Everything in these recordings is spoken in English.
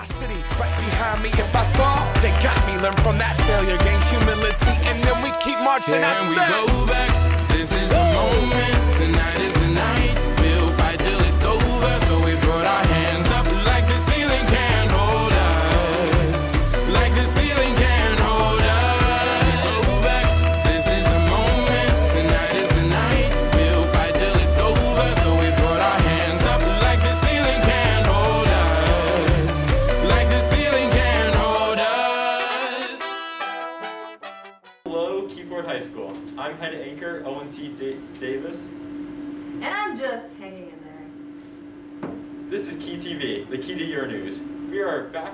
Curiosity right behind me. If I fall, they got me. Learn from that failure, gain humility, and then we keep marching. Can we go back? This is the moment. Tonight is the night. We'll fight till it's over. So we put our hands up like the ceiling can't hold us. Like the ceiling can't hold us. Go back. This is the moment. Tonight is the night. We'll fight till it's over. So we put our hands up like the ceiling can't hold us. Like the ceiling can't hold us. Hello, Keyboard High School. I'm head anchor Owen C. Davis. And I'm just hanging in there. This is KeyTV, the key to your news. We are back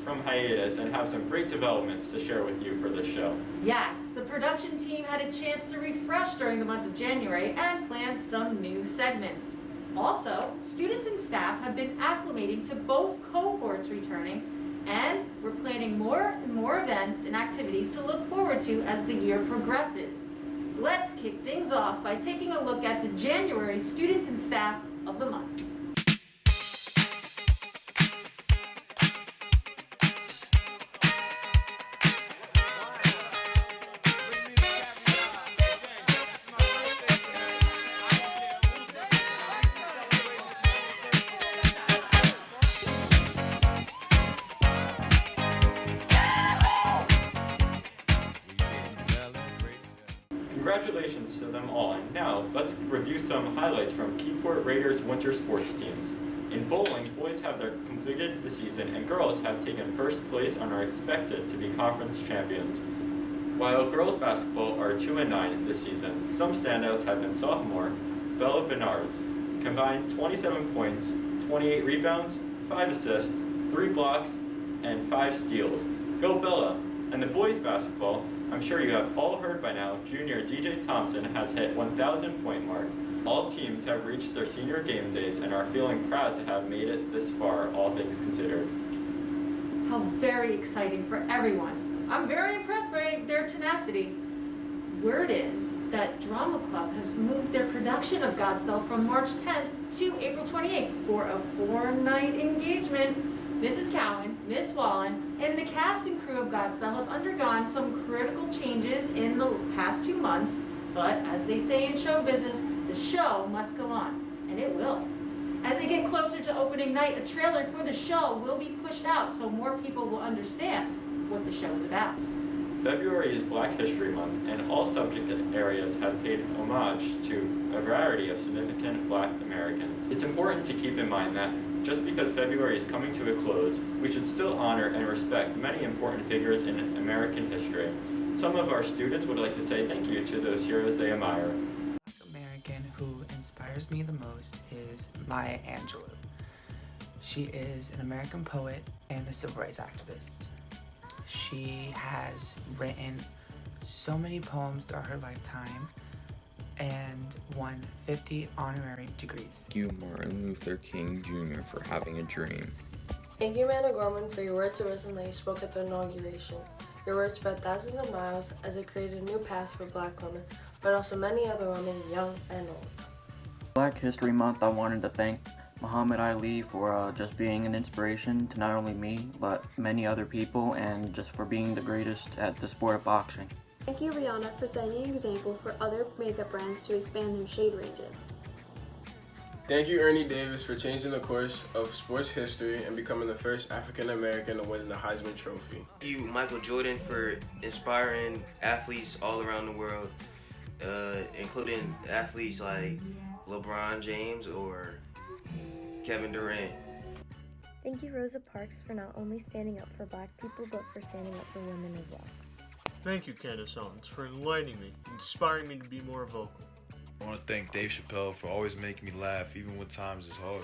from hiatus and have some great developments to share with you for this show. Yes, the production team had a chance to refresh during the month of January and planned some new segments. Also, students and staff have been acclimating to both cohorts returning, and we're planning more and more events and activities to look forward to as the year progresses. Let's kick things off by taking a look at the January Students and Staff of the Month. Congratulations to them all, and now let's review some highlights from Keyport Raiders winter sports teams. In bowling, boys have completed the season and girls have taken first place and are expected to be conference champions. While girls basketball are 2-9 this season, some standouts have been sophomore Bella Bernards, combined 27 points, 28 rebounds, 5 assists, 3 blocks, and 5 steals. Go Bella! And the boys basketball, I'm sure you have all heard by now, junior DJ Thompson has hit 1,000 point mark. All teams have reached their senior game days and are feeling proud to have made it this far, all things considered. How very exciting for everyone. I'm very impressed by their tenacity. Word is that Drama Club has moved their production of Godspell from March 10th to April 28th for a 4-night engagement. Mrs. Cowan, Miss Wallen, and the cast and crew of Godspell have undergone some critical changes in the past 2 months, but as they say in show business, the show must go on, and it will. As they get closer to opening night, a trailer for the show will be pushed out so more people will understand what the show is about. February is Black History Month, and all subject areas have paid homage to a variety of significant Black Americans. It's important to keep in mind that just because February is coming to a close, we should still honor and respect many important figures in American history. Some of our students would like to say thank you to those heroes they admire. Black American who inspires me the most is Maya Angelou. She is an American poet and a civil rights activist. She has written so many poems throughout her lifetime and won 50 honorary degrees. Thank you, Martin Luther King Jr. for having a dream. Thank you, Amanda Gorman, for your words of wisdom that you spoke at the inauguration. Your words spread thousands of miles as it created a new path for Black women, but also many other women, young and old. Black History Month, I wanted to thank Muhammad Ali for just being an inspiration to not only me, but many other people, and just for being the greatest at the sport of boxing. Thank you, Rihanna, for setting an example for other makeup brands to expand their shade ranges. Thank you, Ernie Davis, for changing the course of sports history and becoming the first African American to win the Heisman Trophy. Thank you, Michael Jordan, for inspiring athletes all around the world, including athletes like LeBron James or Kevin Durant. Thank you, Rosa Parks, for not only standing up for Black people, but for standing up for women as well. Thank you, Candace Owens, for enlightening me, inspiring me to be more vocal. I want to thank Dave Chappelle for always making me laugh, even when times is hard.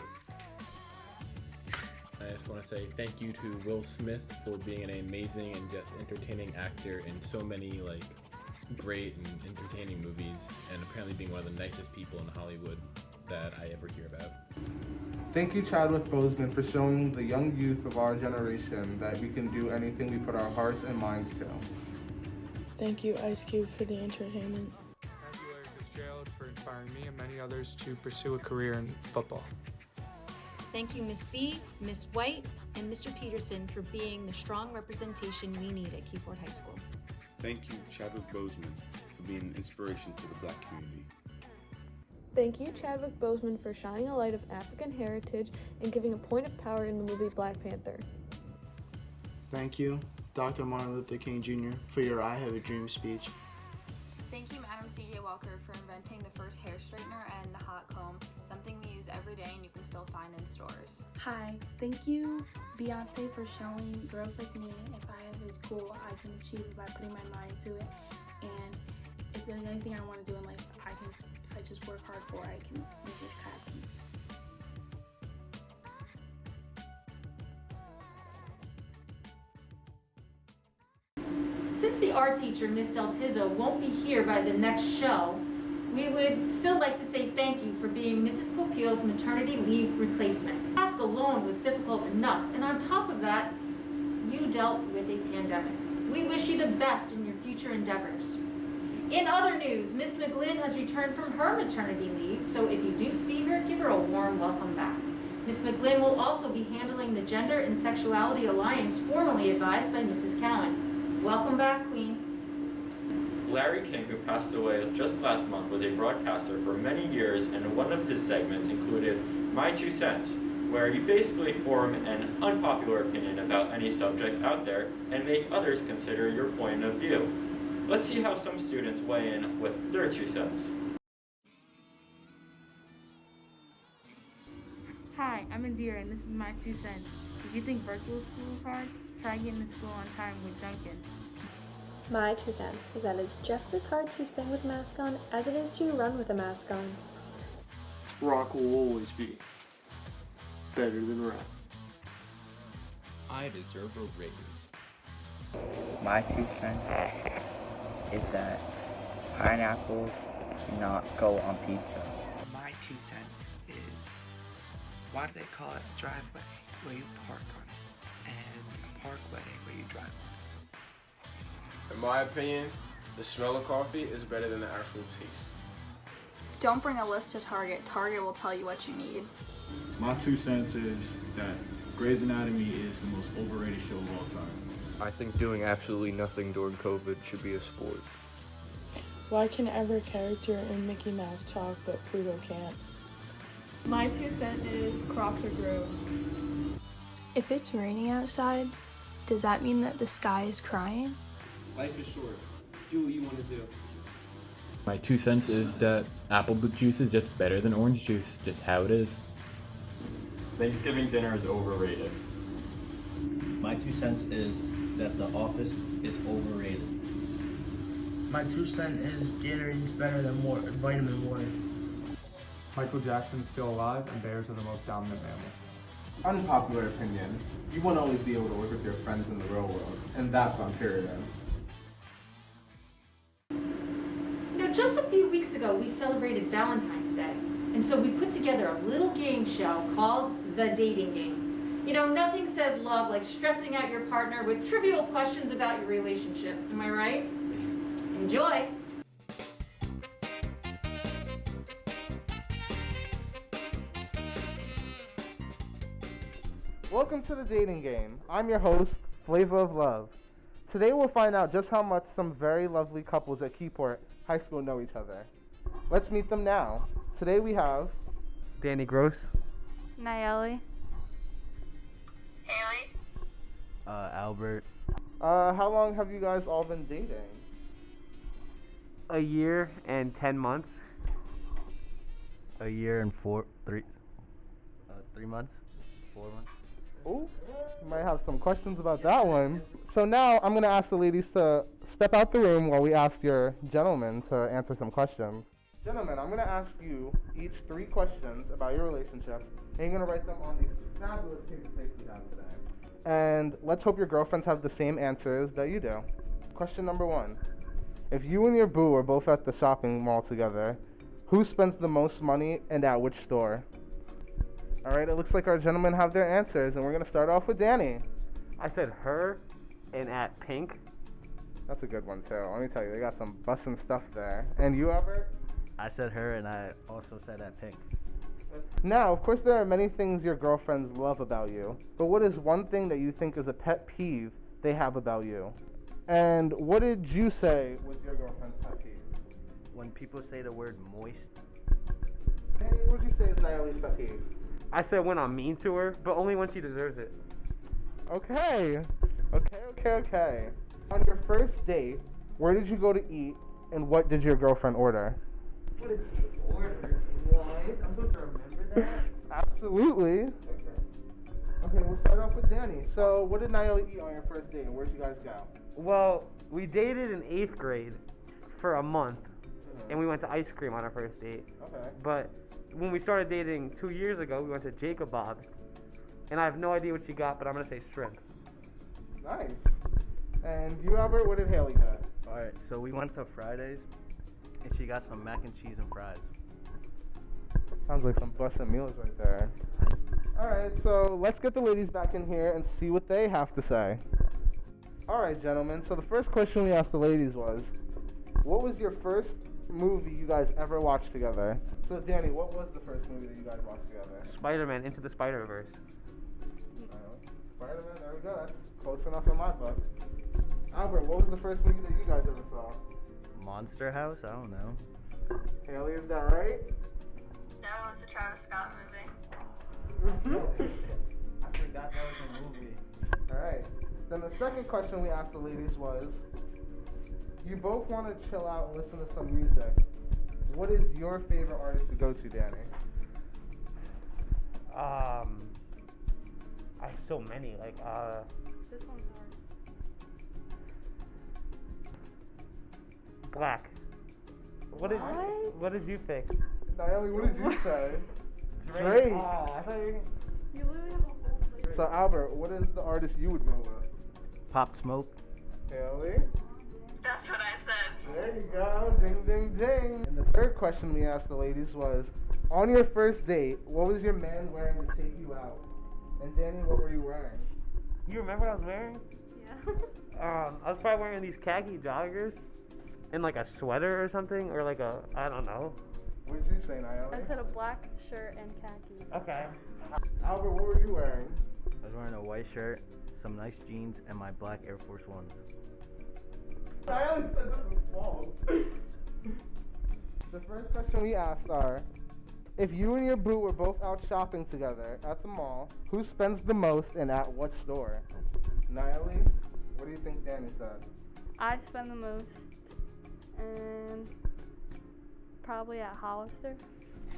I just want to say thank you to Will Smith for being an amazing and just entertaining actor in so many great and entertaining movies, and apparently being one of the nicest people in Hollywood that I ever hear about. Thank you, Chadwick Boseman, for showing the young youth of our generation that we can do anything we put our hearts and minds to. Thank you, Ice Cube, for the entertainment. Thank you, Larry Fitzgerald, for inspiring me and many others to pursue a career in football. Thank you, Miss B, Miss White, and Mr. Peterson for being the strong representation we need at Keyport High School. Thank you, Chadwick Boseman, for being an inspiration to the Black community. Thank you, Chadwick Boseman, for shining a light of African heritage and giving a point of power in the movie Black Panther. Thank you, Dr. Martin Luther King Jr., for your I Have a Dream speech. Thank you, Madam C.J. Walker, for inventing the first hair straightener and the hot comb, something we use every day and you can still find in stores. Hi, thank you, Beyonce, for showing girls like me if I have a goal, I can achieve it by putting my mind to it. And if there's anything I want to do in life, if I just work hard for it, I can make it happen. Since the art teacher, Miss Del Pizzo, won't be here by the next show, we would still like to say thank you for being Mrs. Popeil's maternity leave replacement. The task alone was difficult enough, and on top of that, you dealt with a pandemic. We wish you the best in your future endeavors. In other news, Miss McGlynn has returned from her maternity leave, so if you do see her, give her a warm welcome back. Miss McGlynn will also be handling the Gender and Sexuality Alliance, formerly advised by Mrs. Cowan. Welcome back, Queen. Larry King, who passed away just last month, was a broadcaster for many years, and one of his segments included My 2 Cents, where you basically form an unpopular opinion about any subject out there and make others consider your point of view. Let's see how some students weigh in with their 2 cents. Hi, I'm Indira, and this is my 2 cents. If you think virtual school is hard, try getting to school on time with Duncan. My 2 cents is that it's just as hard to sing with a mask on as it is to run with a mask on. Rock will always be better than rap. I deserve a raise. My 2 cents is that pineapples cannot go on pizza. My 2 cents is, why do they call it a driveway where you park on it and a parkway where you drive on it? In my opinion, the smell of coffee is better than the actual taste. Don't bring a list to Target. Target will tell you what you need. My 2 cents is that Grey's Anatomy is the most overrated show of all time. I think doing absolutely nothing during COVID should be a sport. Why can every character in Mickey Mouse talk but Pluto can't? My 2 cents is Crocs are gross. If it's raining outside, does that mean that the sky is crying? Life is short. Do what you want to do. My 2 cents is that apple juice is just better than orange juice, just how it is. Thanksgiving dinner is overrated. My 2 cents is that The Office is overrated. My 2 cents is Gatorade's better than vitamin water. Michael Jackson's still alive, and bears are the most dominant mammal. Unpopular opinion, you won't always be able to work with your friends in the real world, and that's on period end. Now, just a few weeks ago, we celebrated Valentine's Day, and so we put together a little game show called The Dating Game. You know, nothing says love like stressing out your partner with trivial questions about your relationship. Am I right? Enjoy! Welcome to The Dating Game. I'm your host, Flavor of Love. Today we'll find out just how much some very lovely couples at Keyport High School know each other. Let's meet them now. Today we have Danny Gross, Nayeli. Haley. Albert. How long have you guys all been dating? A year and 10 months. A year and 3 months. 4 months. Oh, you might have some questions about that one. So now I'm going to ask the ladies to step out the room while we ask your gentlemen to answer some questions. Gentlemen, I'm going to ask you each 3 questions about your relationships, and you're going to write them on these fabulous pieces of paper we have today. And let's hope your girlfriends have the same answers that you do. Question number 1. If you and your boo are both at the shopping mall together, who spends the most money and at which store? All right, it looks like our gentlemen have their answers, and we're going to start off with Danny. I said her and at Pink. That's a good one, too. Let me tell you, they got some bussin' stuff there. And you, Albert? I said her and I also said at Pink. Now, of course, there are many things your girlfriends love about you, but what is one thing that you think is a pet peeve they have about you? And what did you say was your girlfriend's pet peeve? When people say the word moist. Danny, what would you say is Naomi's pet peeve? I said when I'm mean to her, but only when she deserves it. Okay. On your first date, where did you go to eat, and what did your girlfriend order? What did she order? What? I'm supposed to remember that? Absolutely. Okay, we'll start off with Danny. So, what did Naomi eat on your first date, and where'd you guys go? Well, we dated in 8th grade for a month, and we went to ice cream on our first date. Okay. But when we started dating 2 years ago, we went to Jacob Bob's, and I have no idea what she got, but I'm gonna say shrimp. Nice. And you, Albert, what did Haley get? Alright, so we went to Fridays, and she got some mac and cheese and fries. Sounds like some bussin' meals right there. Alright, so let's get the ladies back in here and see what they have to say. Alright, gentlemen, so the first question we asked the ladies was, what was your first movie you guys ever watched together? So, Danny, what was the first movie that you guys watched together? Spider-Man Into the Spider-Verse. Spider-Man, there we go. That's close enough in my book. Albert, what was the first movie that you guys ever saw? Monster House? I don't know. Haley, is that right? No, it was the Travis Scott movie. I forgot that was a movie. Alright. Then the second question we asked the ladies was, you both want to chill out and listen to some music. What is your favorite artist to go to, Danny? I have so many, like, This one's hard. Black. What did you pick? Naomi, what did you say? Drake. Oh, I thought you were... You literally have a whole list. So, Albert, what is the artist you would go with? Pop Smoke. Haley? That's what I said. There you go. Ding, ding, ding. And the third question we asked the ladies was, on your first date, what was your man wearing to take you out? And Danny, what were you wearing? You remember what I was wearing? Yeah. I was probably wearing these khaki joggers and like a sweater or something, or like a, I don't know. What did you say, Naomi? I said a black shirt and khakis. Okay. Albert, what were you wearing? I was wearing a white shirt, some nice jeans, and my black Air Force Ones. Naomi said this was false. The first question we asked are, if you and your boo were both out shopping together at the mall, who spends the most and at what store? Naomi, what do you think Danny said? I spend the most, and probably at Hollister.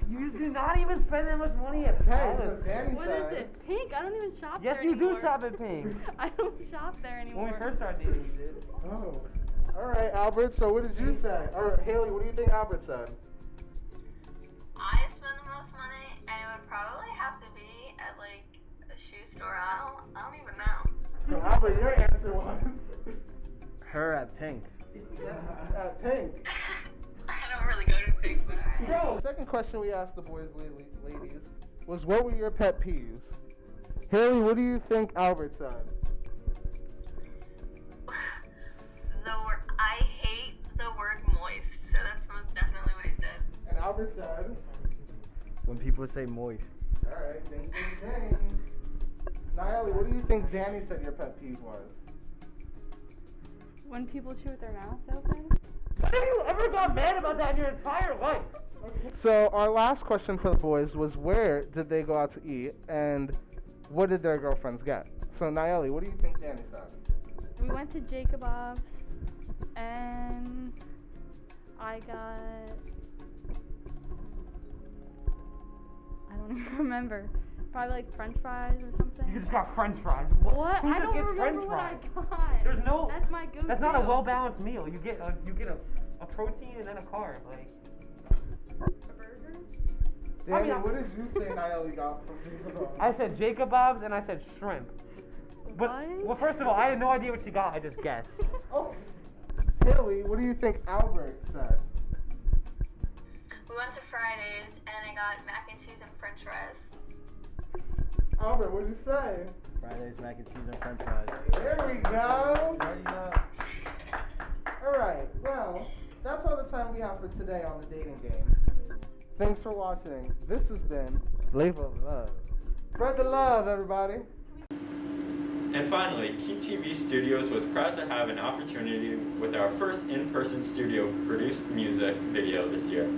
You do not even spend that much money at Hollister. So Danny What said, is it? Pink? I don't even shop Yes, there you anymore. do shop at Pink. I don't shop there anymore. When we first started dating, you did. Oh. Alright, Albert, so what did you say? Or Haley, what do you think Albert said? I spend the most money, and it would probably have to be at like a shoe store. I don't even know. So Albert, your answer was? Her at Pink. At Pink. I don't really go to Pink, but The second question we asked the boys, ladies, was what were your pet peeves? Haley, what do you think Albert said? I hate the word moist, so that's most definitely what he said. And Albert said? When people say moist. Alright, ding, ding, ding. Naomi, what do you think Danny said your pet peeve was? When people chew with their mouths open. When have you ever got mad about that in your entire life? So our last question for the boys was where did they go out to eat and what did their girlfriends get? So Naomi, what do you think Danny said? We went to Jacob Bob's, and I got... I don't even remember. Probably like French fries or something. You just got French fries. What? Who I just don't gets remember French what fries? I got. There's no. That's my go-to. That's not a well-balanced meal. You get a protein and then a carb. Like. A burger? Danny, what did you say Naomi got from Jacob Bob's? I said Jacob Bob's and I said shrimp. But What? well, first of all, I had no idea what she got. I just guessed. Oh. Haley, what do you think Albert said? We went to Fridays, and I got mac and cheese and French fries. Albert, what did you say? Fridays, mac and cheese, and French fries. There we go. There you go. Alright, well, that's all the time we have for today on the dating game. Thanks for watching. This has been Labor of love. Spread the love, everybody. And finally, KeyTV Studios was proud to have an opportunity with our first in-person studio-produced music video this year.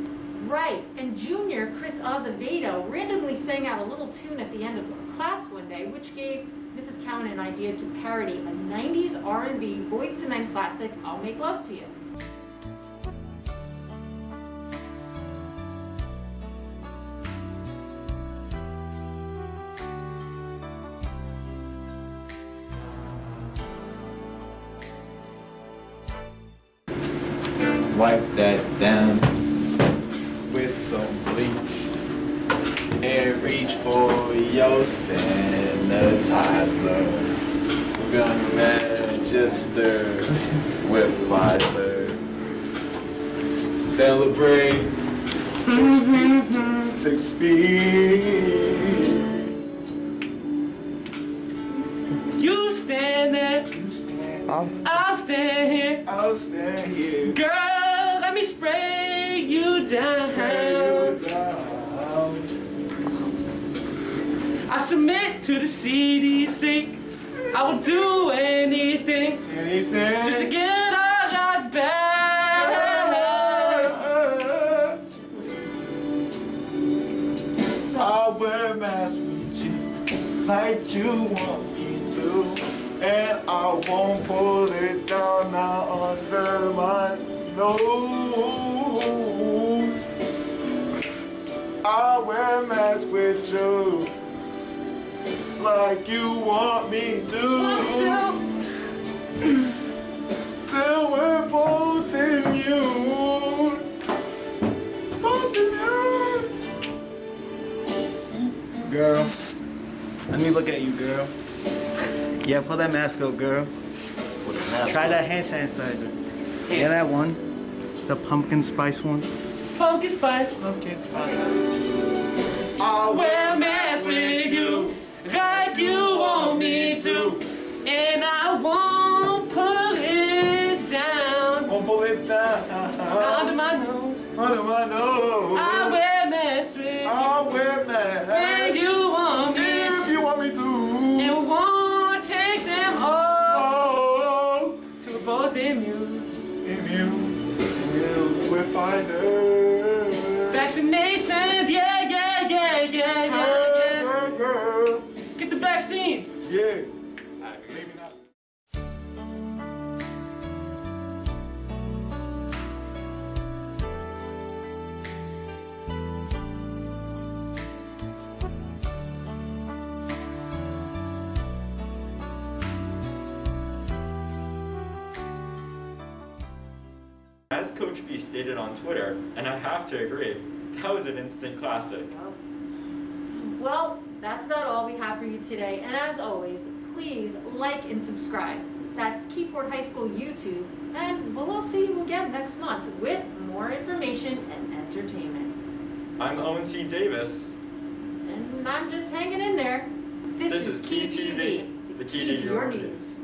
Right, and junior Chris Azevedo randomly sang out a little tune at the end of class one day, which gave Mrs. Cowan an idea to parody a 90s R&B Boyz II Men classic, I'll Make Love to You. Wipe that down with some bleach and reach for your sanitizer. We're gonna register with Pfizer. Celebrate 6 feet. You stand there, I'll stand here. I'll stand here. Girl, let me spray you down. I submit to the CDC. I will do anything, just to get our lives back. I'll wear a mask with you like you want me to, and I won't pull it down now under my nose. I'll wear a mask with you like you want me to, till we're both immune. Both immune. Girl, let me look at you, girl. Yeah, pull that mask up, girl. Try that hand sanitizer. Yeah, that one. The pumpkin spice one. Pumpkin spice. Pumpkin spice. I'll wear a mask with you, like you want me to, and I won't pull it down. Won't pull it down. Under my nose. Under my nose. I'll wear a mask with you. I'll wear a mask. When you want me if to. you want me to. And won't take them all. Till we're both immune. Immune with Pfizer. Vaccinations, yeah. Get the vaccine. Yeah. Maybe not. As Coach B stated on Twitter, and I have to agree, that was an instant classic. Well, that's about all we have for you today, and as always, please like and subscribe. That's Keyport High School YouTube, and we'll all see you again next month with more information and entertainment. I'm Owen C. Davis. And I'm just hanging in there. This is KeyTV, the key to your news.